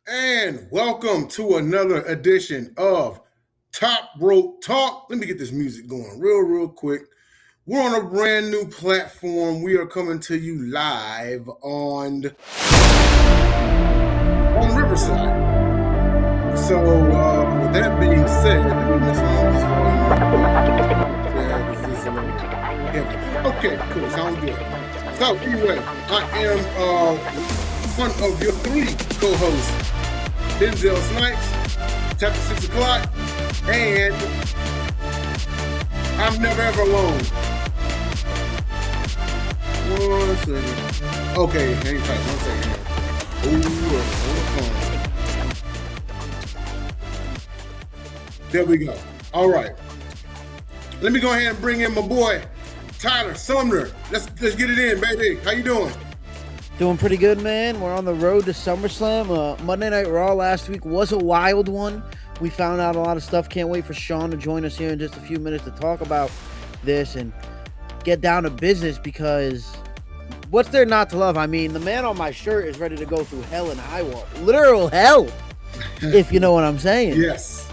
And welcome to another edition of Top Rope Talk. Let me get this music going real quick. We're on a brand new platform. We are coming to you live on Riverside. So, with that being said, okay, cool, sounds good. So, anyway, I am one of your three co-hosts, Denzel Snipes, chapter 6 o'clock, and I'm never ever alone. One second. Okay, hang tight, 1 second. Hold on. There we go. All right. Let me go ahead and bring in my boy, Tyler Sumner. Let's get it in, baby. How you doing? Doing pretty good, man. We're on the road to SummerSlam. Monday Night Raw last week was a wild one. We found out a lot of stuff. Can't wait for Sean to join us here in just a few minutes to talk about this and get down to business, because what's there not to love? I mean, the man on my shirt is ready to go through hell and high water. Literal hell, if you know what I'm saying. Yes.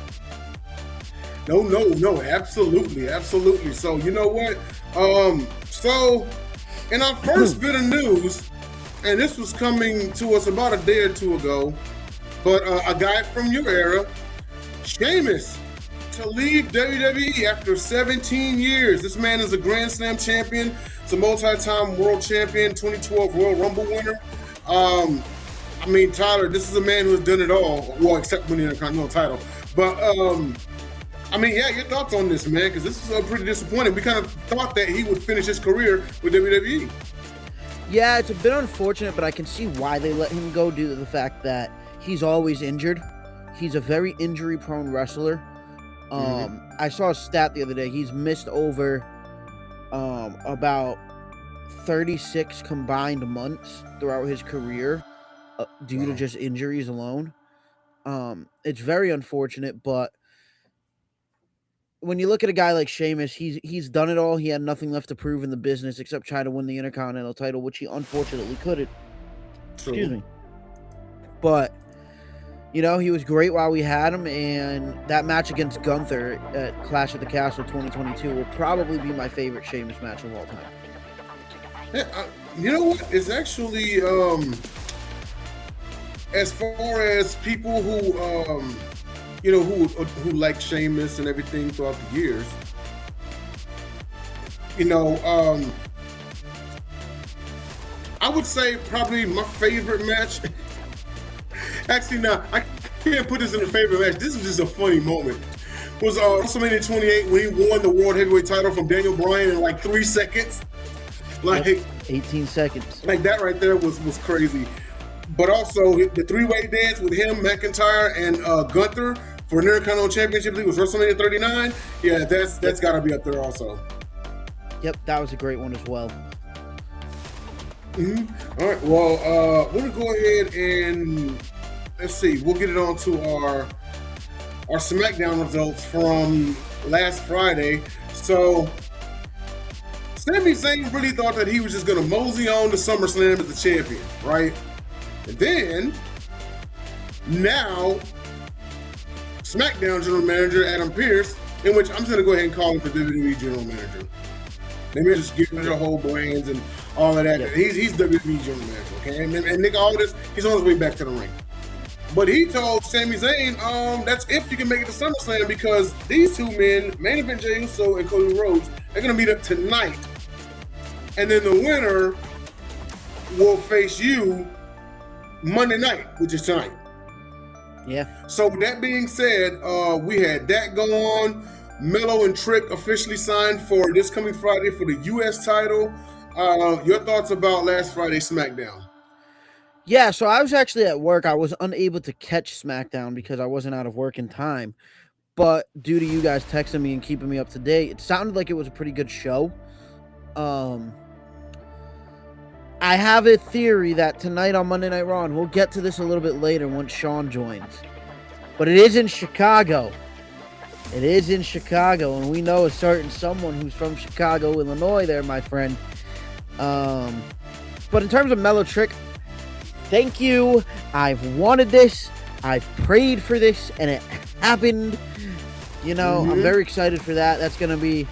No, absolutely. So, you know what? So, in our first bit of news, and this was coming to us about a day or two ago, but a guy from your era, Sheamus, to leave WWE after 17 years. This man is a Grand Slam champion. He's a multi-time world champion, 2012 Royal Rumble winner. I mean, Tyler, this is a man who has done it all, well, except winning a Continental title. But, I mean, yeah, your thoughts on this, man, because this is pretty disappointing. We kind of thought that he would finish his career with WWE. Yeah, it's a bit unfortunate, but I can see why they let him go due to the fact that he's always injured. He's a very injury-prone wrestler. I saw a stat the other day. He's missed over about 36 combined months throughout his career due to just injuries alone. It's very unfortunate, but when you look at a guy like Sheamus, he's done it all. He had nothing left to prove in the business except try to win the Intercontinental title, which he unfortunately couldn't. True. Excuse me. But, you know, he was great while we had him, and that match against Gunther at Clash at the Castle 2022 will probably be my favorite Sheamus match of all time. Yeah, you know what? It's actually, as far as people who, who like Sheamus and everything throughout the years, I would say probably my favorite match. Actually, no, I can't put this in a favorite match. This is just a funny moment. Was WrestleMania 28 when he won the World Heavyweight title from Daniel Bryan in like 3 seconds. Like 18 seconds. Like that right there was crazy. But also the three-way dance with him, McIntyre, and Gunther for an Intercontinental Championship. It was WrestleMania 39. Yeah, that's got to be up there also. Yep, that was a great one as well. All right, well, we're going to go ahead and let's see. We'll get it on to our SmackDown results from last Friday. So, Sami Zayn really thought that he was just going to mosey on to SummerSlam as the champion, right? And then, now, SmackDown General Manager Adam Pearce, in which I'm just going to go ahead and call him the WWE General Manager. Maybe just give him the whole brands and all of that. Yeah. He's WWE General Manager, okay? And Nick Aldis, he's on his way back to the ring. But he told Sami Zayn, that's if you can make it to SummerSlam, because these two men, Main Event Jey Uso and Cody Rhodes, they're going to meet up tonight. And then the winner will face you Monday night, which is tonight. Yeah. So with that being said, we had that go on. Melo and Trick officially signed for this coming Friday for the U.S. title. Your thoughts about last Friday's SmackDown? Yeah, so I was actually at work. I was unable to catch SmackDown because I wasn't out of work in time. But due to you guys texting me and keeping me up to date, it sounded like it was a pretty good show. I have a theory that tonight on Monday Night Raw, and we'll get to this a little bit later once Sean joins, but it is in Chicago. It is in Chicago, and we know a certain someone who's from Chicago, Illinois there, my friend. But in terms of Melo Trick, thank you. I've wanted this. I've prayed for this, and it happened. You know, I'm very excited for that. That's gonna be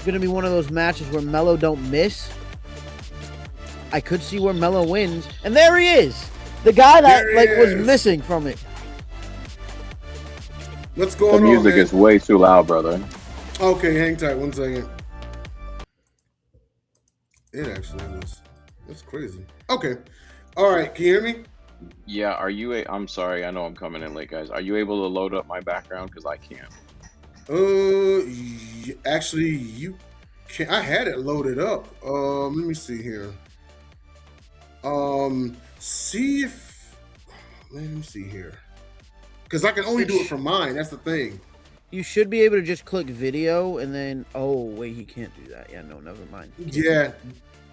one of those matches where Melo don't miss. I could see where Melo wins, and there he is, the guy that was missing from it. What's going on? The music is way too loud, brother. Okay, hang tight 1 second. It actually was. That's crazy. Okay. All right. Can you hear me? Yeah. I'm sorry. I know I'm coming in late, guys. Are you able to load up my background? Because I can't. Actually, you can. I had it loaded up. Let me see here. See if. Let me see here. Because I can only do it from mine. That's the thing. You should be able to just click video and then. Oh wait, he can't do that. Yeah, no, never mind. Yeah,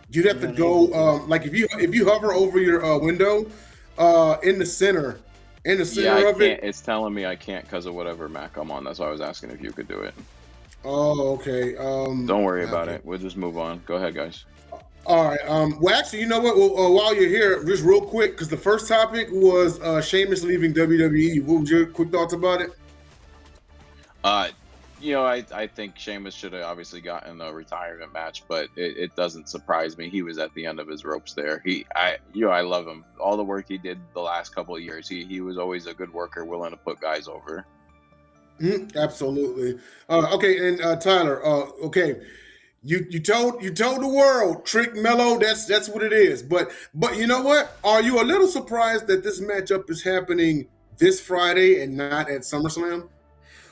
you'd have to go. Like if you hover over your window, in the center of it. It's telling me I can't because of whatever Mac I'm on. That's why I was asking if you could do it. Oh, okay. Don't worry about it. We'll just move on. Go ahead, guys. All right. Well, actually, you know what? Well, while you're here, just real quick, because the first topic was Sheamus leaving WWE. What was your quick thoughts about it? I think Sheamus should have obviously gotten a retirement match, but it doesn't surprise me. He was at the end of his ropes there. I love him. All the work he did the last couple of years. He was always a good worker, willing to put guys over. Absolutely. Okay, and Tyler. Okay. You told the world, Trick Melo, that's what it is. But you know what? Are you a little surprised that this matchup is happening this Friday and not at SummerSlam?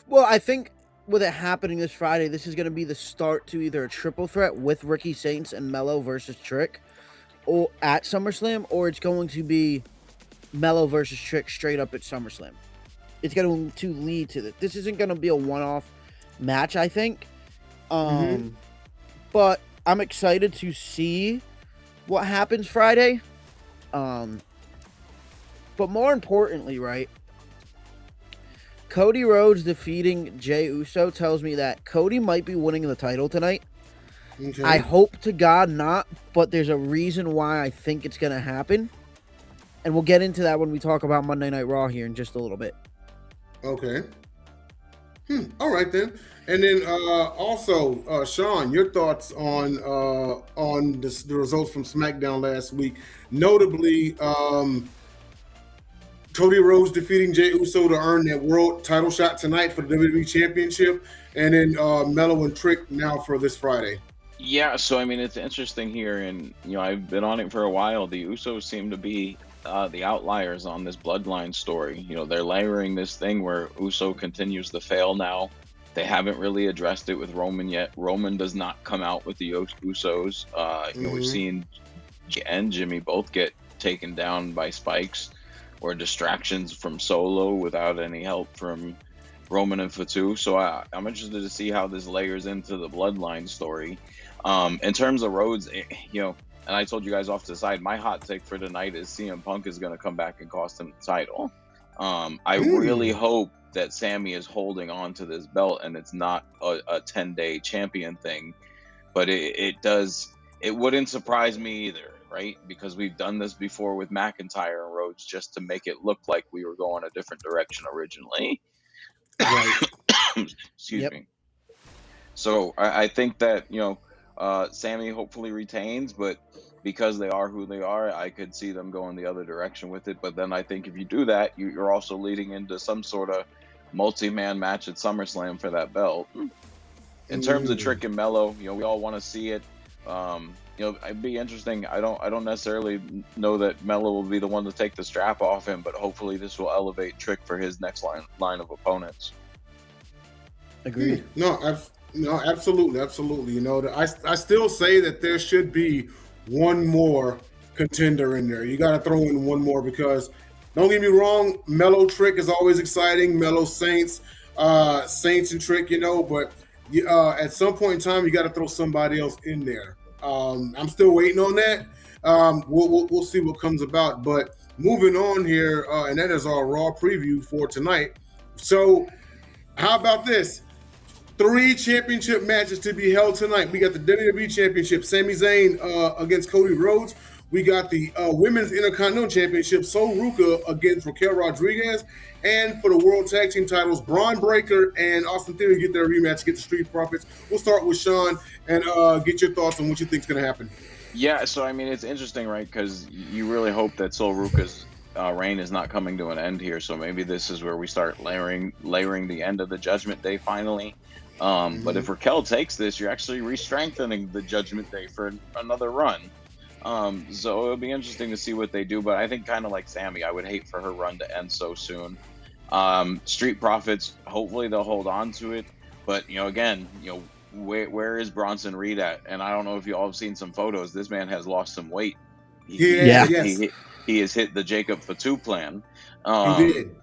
Well, I think with it happening this Friday, this is going to be the start to either a triple threat with Ricky Saints and Melo versus Trick, or at SummerSlam, or it's going to be Melo versus Trick straight up at SummerSlam. It's going to lead to this. This isn't going to be a one-off match, I think. But I'm excited to see what happens Friday. But more importantly, right? Cody Rhodes defeating Jey Uso tells me that Cody might be winning the title tonight. Okay. I hope to God not, but there's a reason why I think it's going to happen. And we'll get into that when we talk about Monday Night Raw here in just a little bit. Okay. All right, then. And then also, Sean, your thoughts on the results from SmackDown last week, notably Cody Rhodes defeating Jey Uso to earn that world title shot tonight for the WWE Championship, and then Melo and Trick now for this Friday. Yeah, so I mean, it's interesting here, and I've been on it for a while. The Usos seem to be the outliers on this bloodline story. They're layering this thing where Uso continues to fail now. They haven't really addressed it with Roman yet. Roman does not come out with the Usos. We've seen and Jimmy both get taken down by spikes or distractions from Solo without any help from Roman and Fatu. So I'm interested to see how this layers into the bloodline story. In terms of Rhodes, and I told you guys off to the side, my hot take for tonight is CM Punk is going to come back and cost him the title. I really hope that Sammy is holding on to this belt and it's not a 10-day champion thing, but it wouldn't surprise me either, right? Because we've done this before with McIntyre and Rhodes just to make it look like we were going a different direction originally. Right. Excuse me. So I think that, Sammy hopefully retains, but because they are who they are, I could see them going the other direction with it. But then I think if you do that, you're also leading into some sort of multi-man match at SummerSlam for that belt. In terms of Trick and Melo, we all want to see it. It'd be interesting. I don't necessarily know that Melo will be the one to take the strap off him, but hopefully this will elevate Trick for his next line of opponents. Agreed. No, absolutely. I still say that there should be one more contender in there. You got to throw in one more because, don't get me wrong, Melo Trick is always exciting. Melo Saints and Trick, but at some point in time, you got to throw somebody else in there. I'm still waiting on that. We'll see what comes about. But moving on here, and that is our Raw preview for tonight. So how about this? 3 championship matches to be held tonight. We got the WWE Championship, Sami Zayn against Cody Rhodes. we got the Women's Intercontinental Championship, Sol Ruka against Raquel Rodriguez. And for the World Tag Team titles, Braun Breaker and Austin Theory get their rematch, get the Street Profits. We'll start with Sean and get your thoughts on what you think is going to happen. Yeah, so I mean, it's interesting, right? Because you really hope that Sol Ruka's reign is not coming to an end here. So maybe this is where we start layering the end of the Judgment Day finally. But if Raquel takes this, you're actually re-strengthening the Judgment Day for another run. So it'll be interesting to see what they do. But I think kind of like Sammy, I would hate for her run to end so soon. Street Profits, hopefully they'll hold on to it. But, again, where is Bronson Reed at? And I don't know if you all have seen some photos. This man has lost some weight. He has hit the Jacob Fatu plan. He did.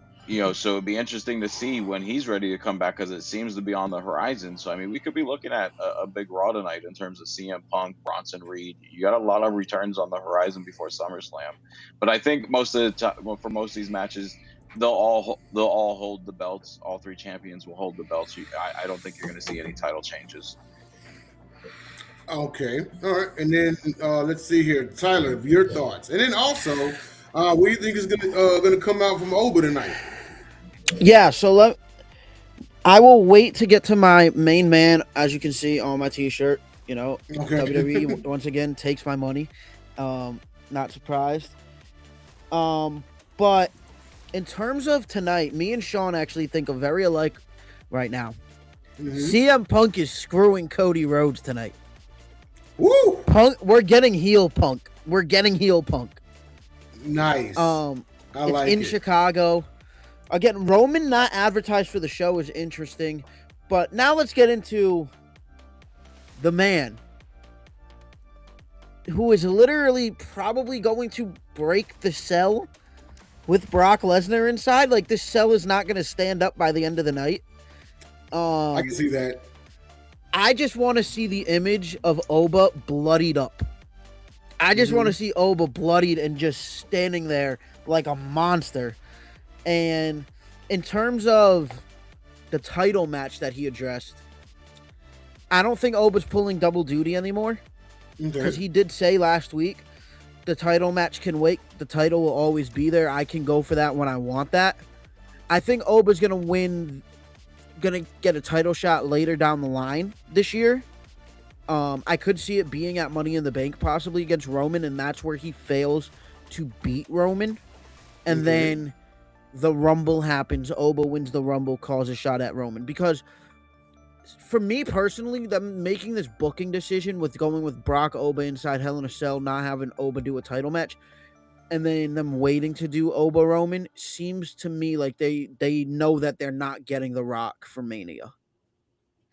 So it'd be interesting to see when he's ready to come back, because it seems to be on the horizon. So, I mean, we could be looking at a big Raw tonight in terms of CM Punk, Bronson Reed. You got a lot of returns on the horizon before SummerSlam. But I think most of the time, for most of these matches, they'll all hold the belts. All three champions will hold the belts. I don't think you're going to see any title changes. Okay, all right, and then let's see here, Tyler, your thoughts, and then also, what do you think is gonna come out from Oba tonight? Yeah, so I will wait to get to my main man. As you can see on my T-shirt, WWE once again takes my money. Not surprised. But in terms of tonight, me and Sean actually think of very alike right now. CM Punk is screwing Cody Rhodes tonight. Woo! Punk, we're getting heel Punk. Nice. I like it. In Chicago. Again, Roman not advertised for the show is interesting. But now let's get into the man who is literally probably going to break the cell with Brock Lesnar inside. Like, this cell is not going to stand up by the end of the night. I can see that. I just want to see the image of Oba bloodied up. I just want to see Oba bloodied and just standing there like a monster. And in terms of the title match that he addressed, I don't think Oba's pulling double duty anymore. Because he did say last week, the title match can wait. The title will always be there. I can go for that when I want that. I think Oba's going to win, going to get a title shot later down the line this year. I could see it being at Money in the Bank possibly against Roman, and that's where he fails to beat Roman. And then the Rumble happens. Oba wins the Rumble, calls a shot at Roman. Because for me personally, them making this booking decision with going with Brock Oba inside Hell in a Cell, not having Oba do a title match, and then them waiting to do Oba Roman, seems to me like they know that they're not getting The Rock for Mania.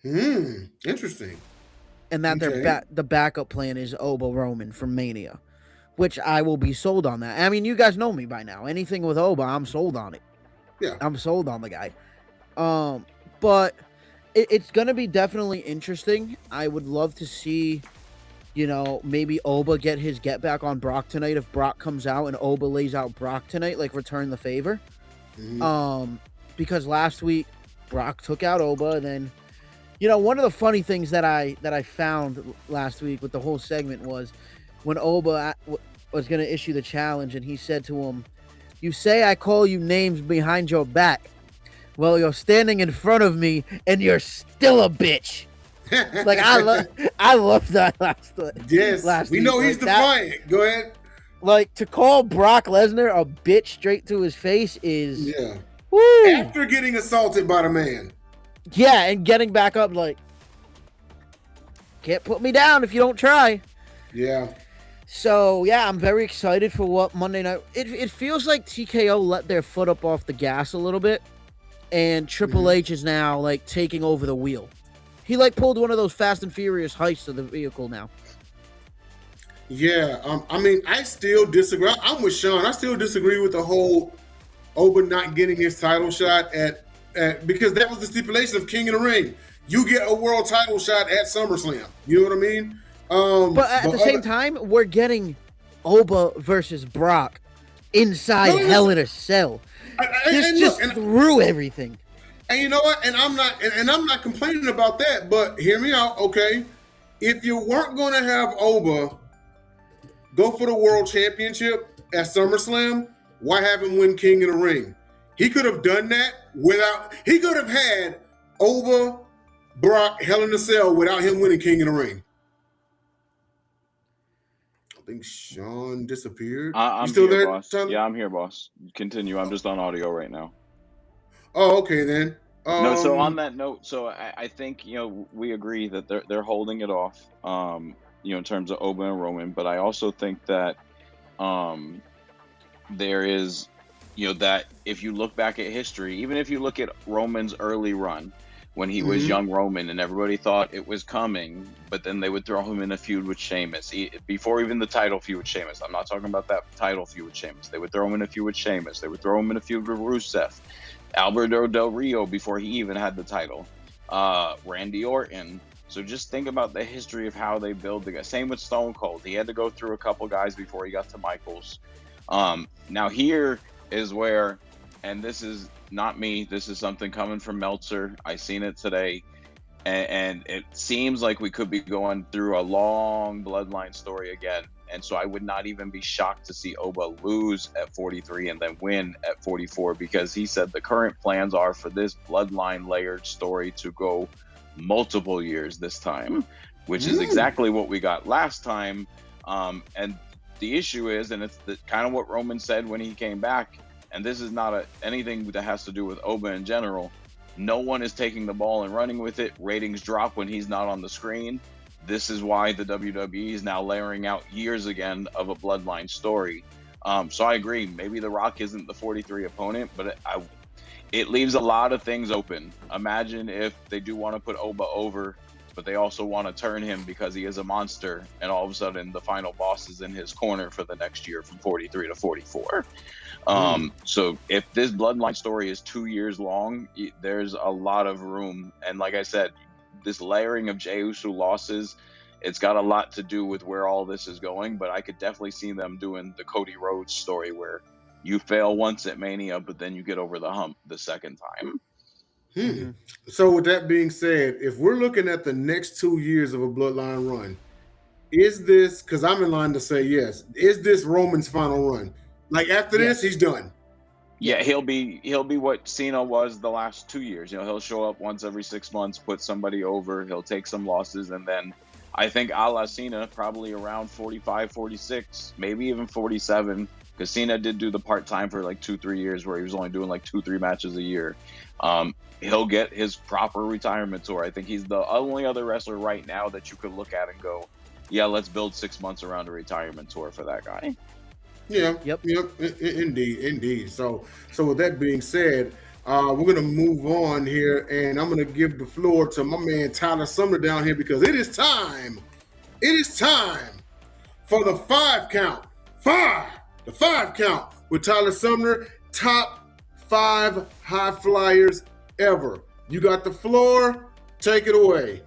Interesting. And that the backup plan is Oba Roman for Mania, which I will be sold on that. I mean, you guys know me by now. Anything with Oba, I'm sold on it. Yeah. I'm sold on the guy. But it's going to be definitely interesting. I would love to see, maybe Oba get his get back on Brock tonight if Brock comes out and Oba lays out Brock tonight, like return the favor. Because last week Brock took out Oba, and then one of the funny things that I found last week with the whole segment was when Oba was going to issue the challenge, and he said to him, "You say I call you names behind your back. Well, you're standing in front of me, and you're still a bitch." Like, I love that last we know he's defiant. Go ahead. Like, to call Brock Lesnar a bitch straight to his face is woo. After getting assaulted by the man. Yeah, and getting back up like, can't put me down if you don't try. Yeah. So, yeah, I'm very excited for what Monday night... It feels like TKO let their foot up off the gas a little bit, and Triple H is now, like, taking over the wheel. He, like, pulled one of those Fast and Furious heists of the vehicle now. Yeah, I mean, I still disagree. I'm with Sean. I still disagree with the whole Oba not getting his title shot at because that was the stipulation of King of the Ring. You get a world title shot at SummerSlam. You know what I mean? But at the same time, we're getting Oba versus Brock inside Hell in a Cell. This just threw everything. And you know what? And I'm not complaining about that. But hear me out, okay? If you weren't going to have Oba go for the world championship at SummerSlam, why have him win King of the Ring? He could have done that without. He could have had over Brock Hell in a Cell without him winning King of the Ring. I think Sean disappeared. I'm You still here, there, boss. Tyler? Yeah, I'm here, boss. Continue. I'm just on audio right now. Oh, okay then. No, so on that note, so I think we agree that they're holding it off, in terms of Oba and Roman, but I also think that there is, that if you look back at history, even if you look at Roman's early run when he was young Roman and everybody thought it was coming, but then they would throw him in a feud with Sheamus before even the title feud with Sheamus. I'm not talking about that title feud with Sheamus. They would throw him in a feud with Sheamus. They would throw him in a feud with Rusev. Alberto Del Rio before he even had the title, Randy Orton. So just think about the history of how they build the guy. Same with Stone Cold. He had to go through a couple guys before he got to Michaels. Now here is where, and this is not me, this is something coming from Meltzer. I seen it today. And it seems like we could be going through a long bloodline story again. And so I would not even be shocked to see Oba lose at 43 and then win at 44, because he said the current plans are for this bloodline layered story to go multiple years this time, which is exactly what we got last time. And the issue is, and it's kind of what Roman said when he came back, and this is not anything that has to do with Oba in general. No one is taking the ball and running with it. Ratings drop when he's not on the screen. This is why the WWE is now layering out years again of a bloodline story. So I agree. Maybe The Rock isn't the 43 opponent, but it leaves a lot of things open. Imagine if they do want to put Oba over, but they also want to turn him because he is a monster, and all of a sudden the final boss is in his corner for the next year from 43 to 44. So if this bloodline story is 2 years long, there's a lot of room. And like I said, this layering of Jey Uso losses, it's got a lot to do with where all this is going, but I could definitely see them doing the Cody Rhodes story where you fail once at Mania, but then you get over the hump the second time. So with that being said, if we're looking at the next 2 years of a bloodline run, is this, because I'm in line to say yes, is this Roman's final run? Like after this, he's done. Yeah, he'll be what Cena was the last 2 years. He'll show up once every 6 months, put somebody over, he'll take some losses, and then I think a la Cena, probably around 45, 46, maybe even 47, because Cena did do the part-time for like 2-3 years where he was only doing like 2-3 matches a year. He'll get his proper retirement tour. I think he's the only other wrestler right now that you could look at and go, yeah, let's build 6 months around a retirement tour for that guy. Yeah. Yep. Indeed. So with that being said, we're gonna move on here, and I'm gonna give the floor to my man Tyler Sumner down here, because it is time. It is time for the 5 count. The 5 count with Tyler Sumner. Top 5 high flyers ever. You got the floor. Take it away.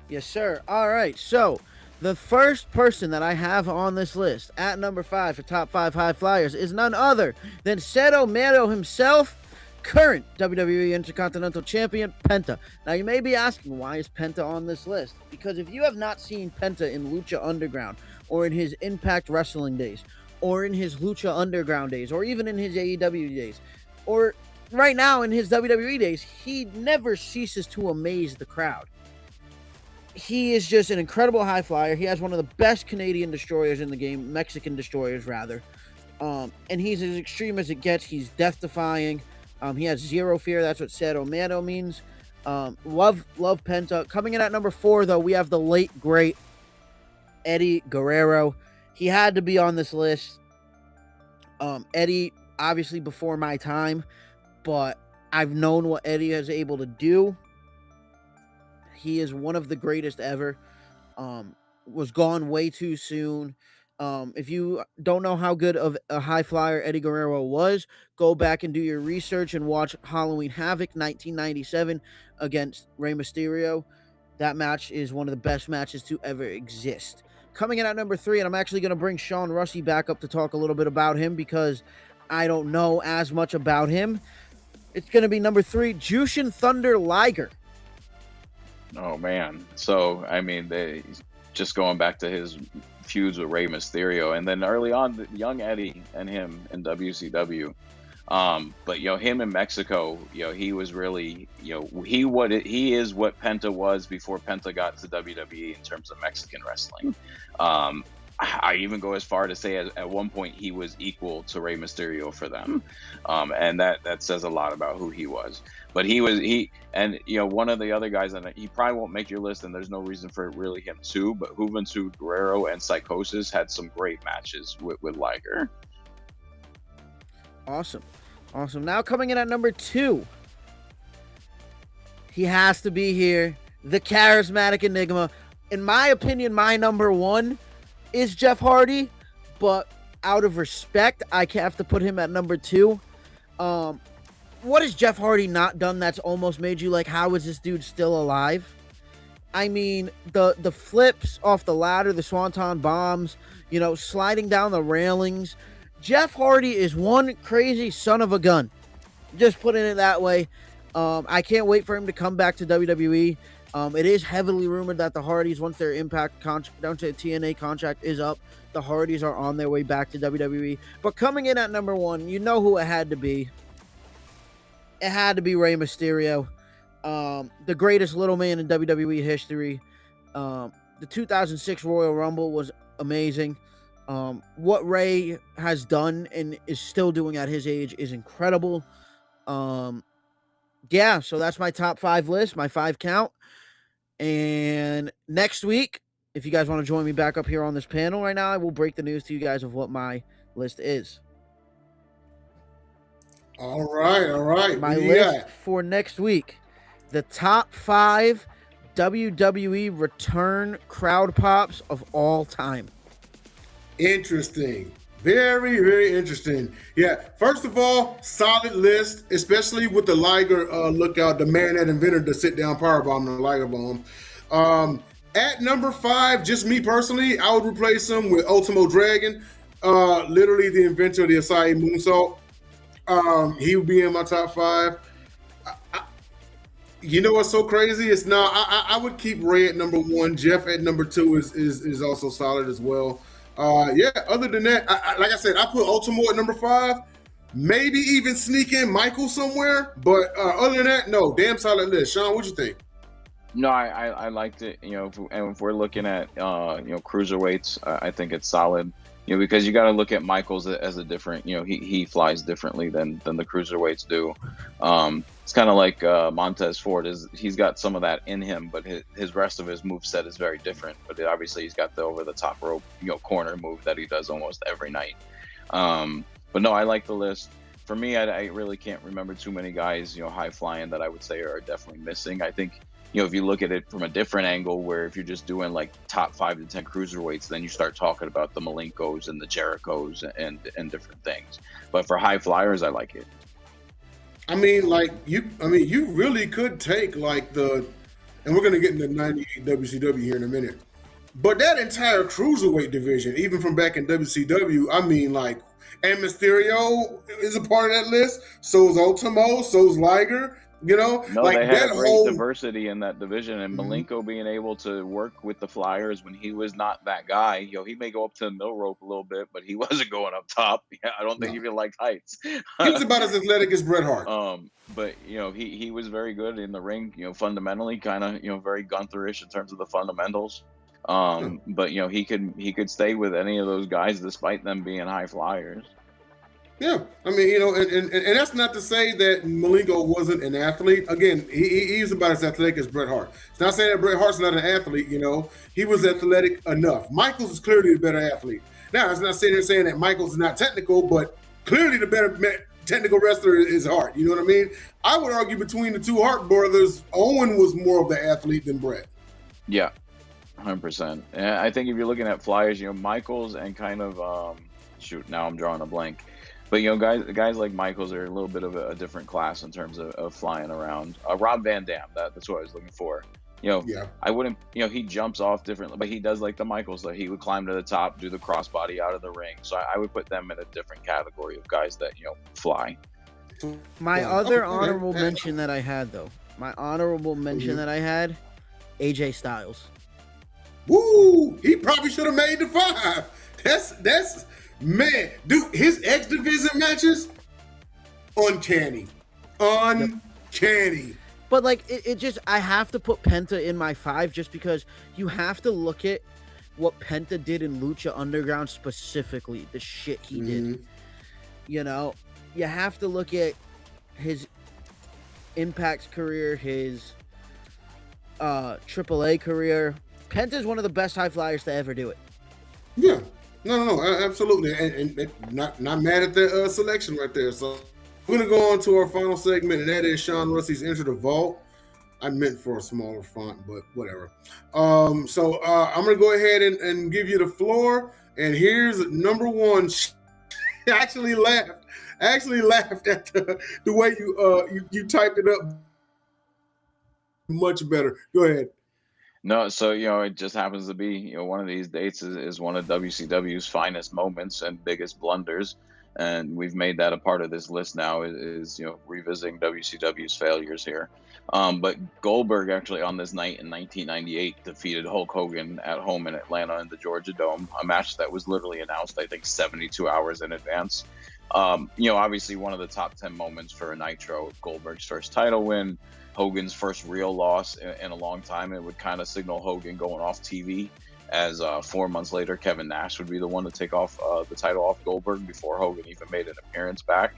Yes, sir. All right. So the first person that I have on this list at number 5 for top 5 high flyers is none other than Cero Miedo himself, current WWE Intercontinental Champion, Penta. Now, you may be asking, why is Penta on this list? Because if you have not seen Penta in Lucha Underground, or in his Impact Wrestling days, or in his Lucha Underground days, or even in his AEW days, or right now in his WWE days, he never ceases to amaze the crowd. He is just an incredible high flyer. He has one of the best Canadian destroyers in the game, Mexican destroyers rather. And he's as extreme as it gets. He's death-defying. He has zero fear. That's what Cero Miedo means. Love Penta. Coming in at number 4, though, we have the late, great Eddie Guerrero. He had to be on this list. Eddie, obviously before my time, but I've known what Eddie is able to do. He is one of the greatest ever. Was gone way too soon. If you don't know how good of a high flyer Eddie Guerrero was, go back and do your research and watch Halloween Havoc 1997 against Rey Mysterio. That match is one of the best matches to ever exist. Coming in at number 3, and I'm actually going to bring Sean Russi back up to talk a little bit about him because I don't know as much about him. It's going to be number 3, Jushin Thunder Liger. Oh, man. So, I mean, just going back to his feuds with Rey Mysterio, and then early on, the young Eddie and him in WCW. But him in Mexico, he was really, he is what Penta was before Penta got to WWE in terms of Mexican wrestling. I even go as far to say at one point he was equal to Rey Mysterio for them, and that says a lot about who he was. But one of the other guys, and he probably won't make your list, and there's no reason for really him to. But Juventud Guerrero and Psychosis had some great matches with Liger. Awesome. Now coming in at number 2, he has to be here. The charismatic enigma. In my opinion, my number 1 is Jeff Hardy, but out of respect, I have to put him at number 2. What has Jeff Hardy not done that's almost made you like, how is this dude still alive? I mean, the flips off the ladder, the swanton bombs, sliding down the railings. Jeff Hardy is one crazy son of a gun. Just putting it that way. I can't wait for him to come back to WWE. It is heavily rumored that the Hardys, once their Impact TNA contract is up, the Hardys are on their way back to WWE. But coming in at number 1, you know who it had to be. It had to be Rey Mysterio, the greatest little man in WWE history. The 2006 Royal Rumble was amazing. What Rey has done and is still doing at his age is incredible. So that's my top 5 list, my 5 count. And next week, if you guys want to join me back up here on this panel right now, I will break the news to you guys of what my list is. All right. My list for next week, the top 5 WWE return crowd pops of all time. Interesting. Very, very interesting. Yeah. First of all, solid list, especially with the Liger lookout, the man that invented the sit-down powerbomb, the Liger bomb. At number 5, just me personally, I would replace him with Ultimo Dragon, literally the inventor of the Acai moonsault. He would be in my top 5. You know what's so crazy? It's not. I would keep Ray at number 1. Jeff at number 2 is also solid as well. Other than that, like I said, I put Ultimo at number 5. Maybe even sneak in Michael somewhere. But other than that, no, damn solid list. Sean, what'd you think? No, I liked it. If we're looking at cruiserweights, I think it's solid. Because you got to look at Michaels as a different. He flies differently than the cruiserweights do. It's kind of like Montez Ford. He's got some of that in him, but his rest of his moveset is very different. But obviously he's got the over the top rope corner move that he does almost every night. But no, I like the list. For me, I really can't remember too many guys high flying that I would say are definitely missing. I think if you look at it from a different angle, where if you're just doing like top 5 to 10 cruiserweights, then you start talking about the Malenkos and the Jerichos and different things. But for high flyers, I like it. You really could take and we're gonna get into 98 WCW here in a minute. But that entire cruiserweight division, even from back in WCW, and Mysterio is a part of that list. So is Ultimo, so is Liger. They had great diversity in that division, and Malenko being able to work with the Flyers when he was not that guy. He may go up to the middle rope a little bit, but he wasn't going up top. I don't think he even liked heights. He was about as athletic as Bret Hart. But he was very good in the ring. Fundamentally, kind of very Gunther-ish in terms of the fundamentals. But he could stay with any of those guys despite them being high flyers. Yeah, and that's not to say that Malenko wasn't an athlete. Again, he's about as athletic as Bret Hart. It's not saying that Bret Hart's not an athlete. He was athletic enough. Michaels is clearly the better athlete. Now, it's not saying that Michaels is not technical, but clearly the better technical wrestler is Hart. You know what I mean? I would argue between the two Hart brothers, Owen was more of the athlete than Bret. Yeah, 100%. And I think if you're looking at flyers, Michaels and kind of now I'm drawing a blank. But guys like Michaels are a little bit of a different class in terms of flying around. Rob Van Dam, that's what I was looking for. I wouldn't. He jumps off differently, but he does like the Michaels. That he would climb to the top, do the crossbody out of the ring. So I would put them in a different category of guys that fly. My other honorable mention that I had, AJ Styles. Woo! He probably should have made the 5. That's man, dude. His X Division matches, uncanny. But like it just, I have to put Penta in my 5 just because you have to look at what Penta did in Lucha Underground specifically, the shit he did. You know, you have to look at his Impact career, his AAA career. Penta's one of the best high flyers to ever do it. Yeah, no, absolutely, and not mad at the selection right there. So we're gonna go on to our final segment, and that is Sean Russey's Enter the Vault. I meant for a smaller font, but whatever. So I'm gonna go ahead and give you the floor. And here's number one. I actually laughed at the way you typed it up. Much better. Go ahead. No, so it just happens to be one of these dates is one of WCW's finest moments and biggest blunders, and we've made that a part of this list now. Is revisiting WCW's failures here. But Goldberg actually on this night in 1998 defeated Hulk Hogan at home in Atlanta in the Georgia Dome, a match that was literally announced I think 72 hours in advance. Obviously one of the top 10 moments for a Nitro. Goldberg's first title win, Hogan's first real loss in a long time. It would kind of signal Hogan going off TV, as 4 months later Kevin Nash would be the one to take off the title off Goldberg before Hogan even made an appearance back.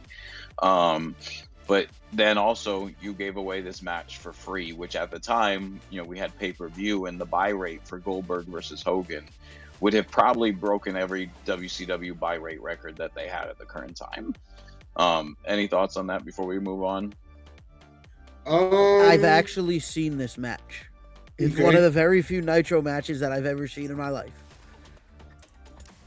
But then also you gave away this match for free, which at the time, we had pay-per-view, and the buy rate for Goldberg versus Hogan would have probably broken every WCW buy rate record that they had at the current time. Any thoughts on that before we move on? I've actually seen this match. It's one of the very few Nitro matches that I've ever seen in my life.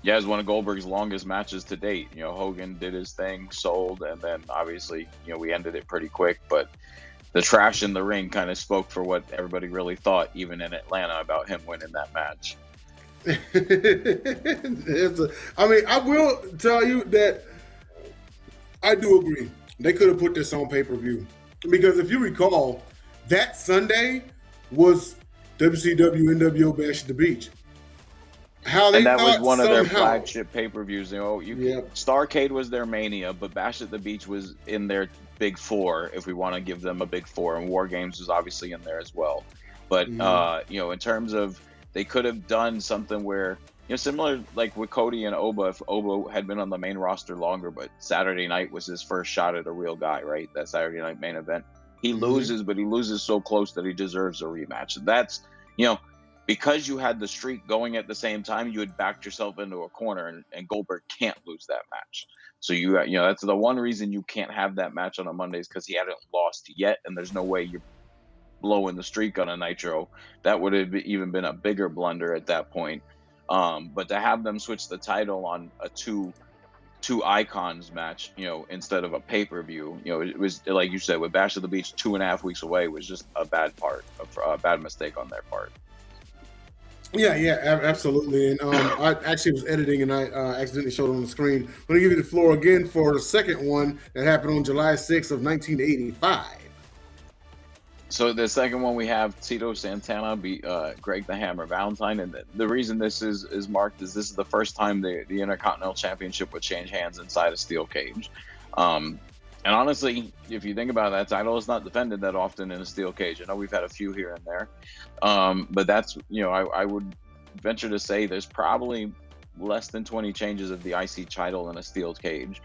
Yeah, it's one of Goldberg's longest matches to date. Hogan did his thing, sold, and then obviously, we ended it pretty quick. But the trash in the ring kind of spoke for what everybody really thought, even in Atlanta, about him winning that match. I will tell you that I do agree. They could have put this on pay-per-view. Because if you recall, that Sunday was WCW NWO Bash at the Beach. And that was one of their flagship pay-per-views. Starrcade was their Mania, but Bash at the Beach was in their Big Four, if we want to give them a Big Four, and War Games was obviously in there as well. But in terms of, they could have done something where similar like with Cody and Oba, if Oba had been on the main roster longer, but Saturday night was his first shot at a real guy, right? That Saturday night main event. He loses, but he loses so close that he deserves a rematch. That's, because you had the streak going at the same time, you had backed yourself into a corner, and Goldberg can't lose that match. So that's the one reason you can't have that match on a Mondays, because he hadn't lost yet, and there's no way you're blowing the streak on a Nitro. That would have even been a bigger blunder at that point. But to have them switch the title on a two icons match, instead of a pay-per-view, it was like you said with Bash at the Beach 2.5 weeks away, was just a bad mistake on their part. Yeah, absolutely. And I actually was editing and I accidentally showed it on the screen. I'm going to give you the floor again for the second one that happened on July 6th of 1985. So the second one, we have Tito Santana beat Greg the Hammer Valentine, and the reason this is marked is this is the first time the Intercontinental Championship would change hands inside a steel cage. And honestly, if you think about it, that title is not defended that often in a steel cage. I know we've had a few here and there, but that's I would venture to say there's probably less than 20 changes of the IC title in a steel cage.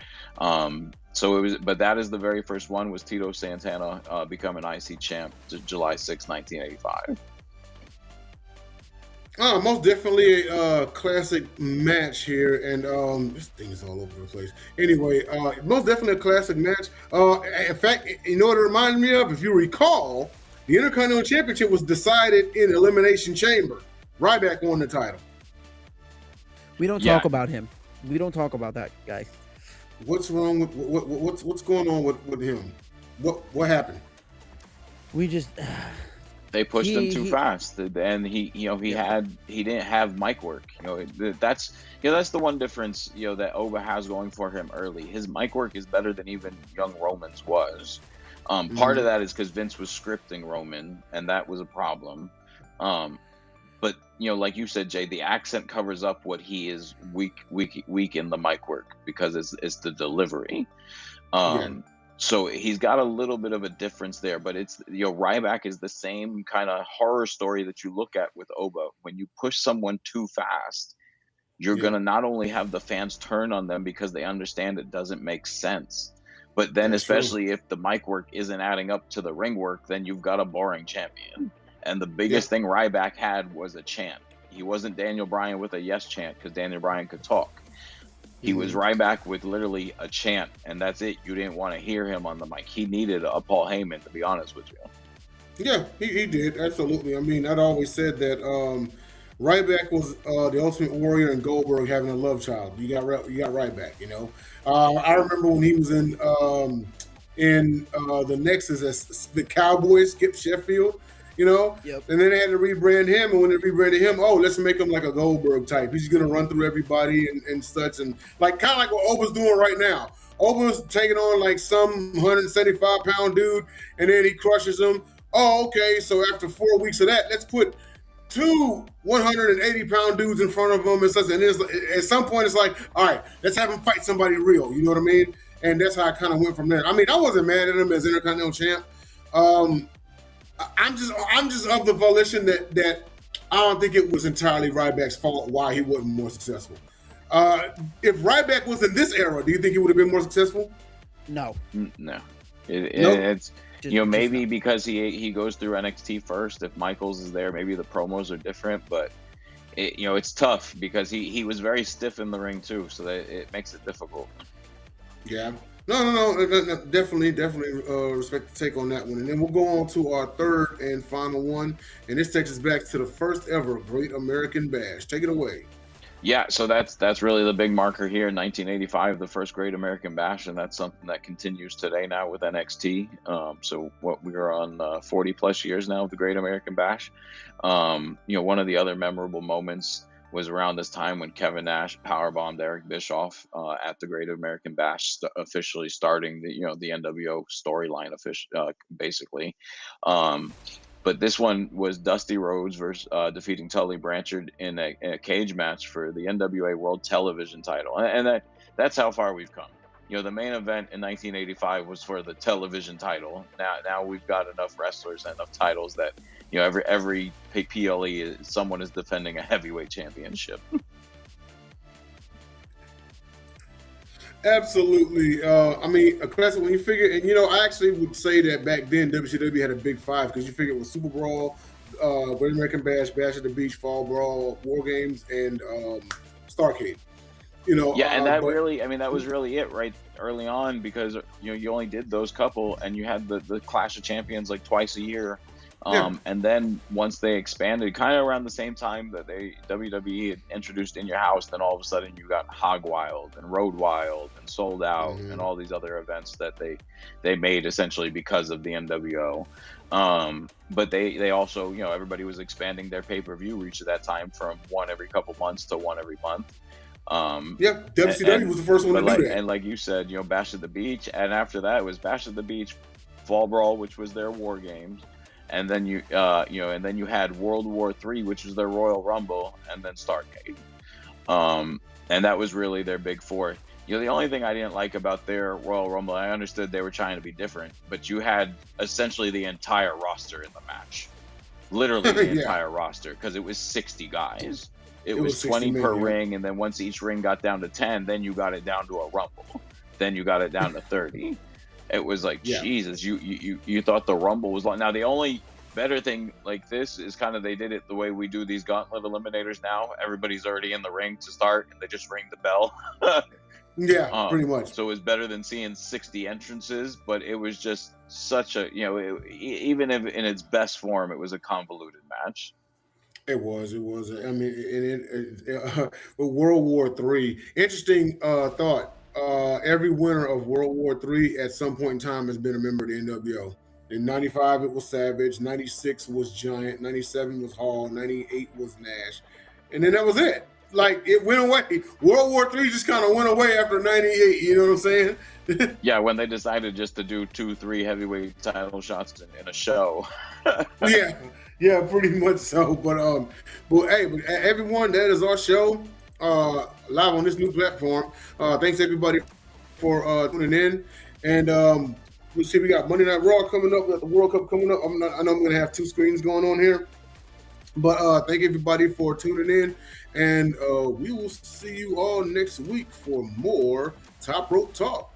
So it was, but that is the very first one, was Tito Santana becoming IC champ July 6, 1985. Most definitely a classic match here, and this thing is all over the place. Anyway, most definitely a classic match. In fact, in order to remind me of, if you recall, the Intercontinental Championship was decided in Elimination Chamber. Ryback won the title. We don't talk about him. We don't talk about that guy. What's wrong with what's going on with him? What happened? We just they pushed him too fast, and he didn't have mic work. That's the one difference that Oba has going for him early. His mic work is better than even young Roman's was. Part of that is because Vince was scripting Roman, and that was a problem. But but like you said, Jay, the accent covers up what he is weak in the mic work, because it's the delivery. Yeah, So he's got a little bit of a difference there, but it's Ryback is the same kind of horror story that you look at with Oba. When you push someone too fast, you're yeah, gonna not only have the fans turn on them because they understand it doesn't make sense, but then that's true. especially if the mic work isn't adding up to the ring work, then you've got a boring champion. And the Yeah. biggest thing Ryback had was a chant. He wasn't Daniel Bryan with a yes chant, because Daniel Bryan could talk. He was Mhm. Ryback with literally a chant, and that's it. You didn't want to hear him on the mic. He needed a Paul Heyman, to be honest with you. Yeah, he did, absolutely. I mean, I'd always said that Ryback was the Ultimate Warrior and Goldberg having a love child. You got Ryback. I remember when he was in the Nexus as the Cowboys, Skip Sheffield. Yep. And then they had to rebrand him, and when they rebranded him, let's make him like a Goldberg type. He's gonna run through everybody and such, and like kind of like what Oba's doing right now. Oba's taking on like some 175-pound dude, and then he crushes him. Oh, okay. So after 4 weeks of that, let's put two 180-pound dudes in front of him and such. And at some point, it's like, all right, let's have him fight somebody real. You know what I mean? And that's how I kind of went from there. I mean, I wasn't mad at him as Intercontinental Champ. I'm just of the volition that I don't think it was entirely Ryback's fault why he wasn't more successful. If Ryback was in this era, do you think he would have been more successful? No. No, Nope. it's Just maybe not. because he goes through NXT first. If Michaels is there, maybe the promos are different, but it's tough because he was very stiff in the ring too, so that it makes it difficult. Yeah. No. Definitely respect the take on that one. And then we'll go on to our third and final one. And this takes us back to the first ever Great American Bash. Take it away. Yeah, so that's really the big marker here. 1985, the first Great American Bash, and that's something that continues today now with NXT. So what we are on 40 plus years now of the Great American Bash. One of the other memorable moments was around this time when Kevin Nash powerbombed Eric Bischoff at the Great American Bash, officially starting the NWO storyline, basically. But this one was Dusty Rhodes versus defeating Tully Blanchard in a cage match for the NWA World Television title, and that's how far we've come. The main event in 1985 was for the television title. Now we've got enough wrestlers and enough titles that every PLE someone is defending a heavyweight championship. Absolutely. I mean, a classic when you figure, and I actually would say that back then WCW had a big five because you figure it was Super Brawl, Great American Bash, Bash at the Beach, Fall Brawl, War Games, and Starcade. Yeah, and that but was really it right early on, because you only did those couple, and you had the Clash of Champions like twice a year. Yeah. And then once they expanded, kind of around the same time that WWE had introduced In Your House, then all of a sudden you got Hog Wild and Road Wild and Sold Out and all these other events that they made essentially because of the NWO. But they also, everybody was expanding their pay-per-view reach at that time from one every couple months to one every month. WCW was the first one to do that. And like you said, Bash at the Beach, and after that it was Bash at the Beach, Fall Brawl, which was their War Games. And then you had World War III, which was their Royal Rumble, and then Starcade. And that was really their big four. The only thing I didn't like about their Royal Rumble, I understood they were trying to be different, but you had essentially the entire roster in the match. Literally the entire roster, because it was 60 guys. It was 20 per ring, and then once each ring got down to 10, then you got it down to a Rumble. Then you got it down to 30. It was like, Jesus, you thought the Rumble was long. Now, the only better thing like this is kind of they did it the way we do these gauntlet eliminators now. Everybody's already in the ring to start, and they just ring the bell. Yeah, pretty much. So it was better than seeing 60 entrances, but it was just such a, even if in its best form, it was a convoluted match. It was. I mean, with World War III, interesting thought. Every winner of World War III at some point in time has been a member of the NWO. In 95, it was Savage. 96 was Giant. 97 was Hall. 98 was Nash. And then that was it. like it went away. World War III just kind of went away after '98. You know what I'm saying? Yeah, when they decided just to do 2-3 heavyweight title shots in a show. yeah, pretty much so. But everyone, that is our show live on this new platform. Thanks everybody for tuning in, and we see we got Monday Night Raw coming up, we got the World Cup coming up. I know I'm gonna have two screens going on here, but thank everybody for tuning in, and we will see you all next week for more Top Rope Talk.